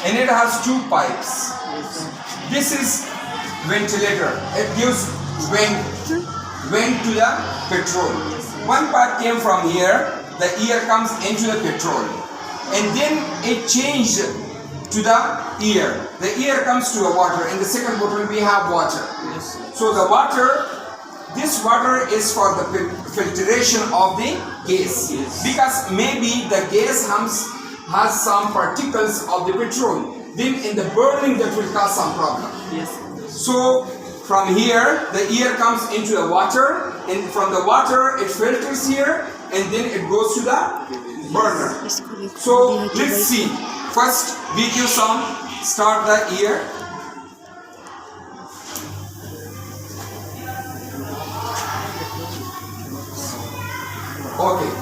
and it has two pipes. This is ventilator. It gives wind to the petrol. One pipe came from here, the air comes into the petrol, and then it changed to the air. The air comes to the water. In the second bottle we have water. So the water, this water is for the filtration of the gas, because maybe the gas has some particles of the petrol. Then in the burning that will cause some problem. So from here the air comes into the water, and from the water it filters here, and then it goes to the burner. So let's see. First we give some, start the air. Okay.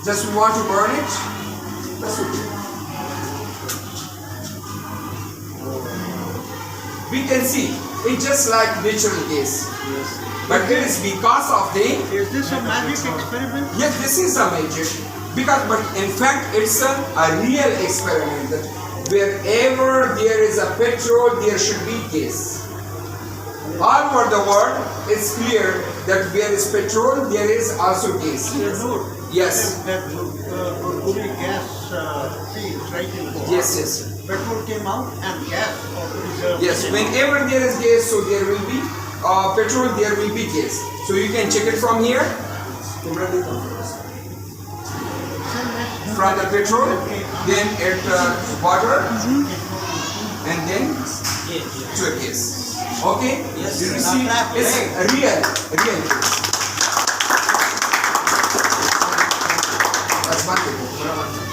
Just we want to burn it. That's okay. We can see it's just like natural gas. But it is because of the... Is this a magic experiment? Yes, this is a magic. Because, but in fact, it's a real experiment. That wherever there is a petrol, there should be gas. All over the world, it's clear that where is petrol, there is also gas. Yes. That Burguri gas field right in Goa. Yes. Petrol came out and gas reserve. Yes, whenever there is gas, so there will be petrol, there will be gas. So you can check it from here. From the petrol, then it water, and then to a gas. Okay? Yes. You see, it's real. That's wonderful.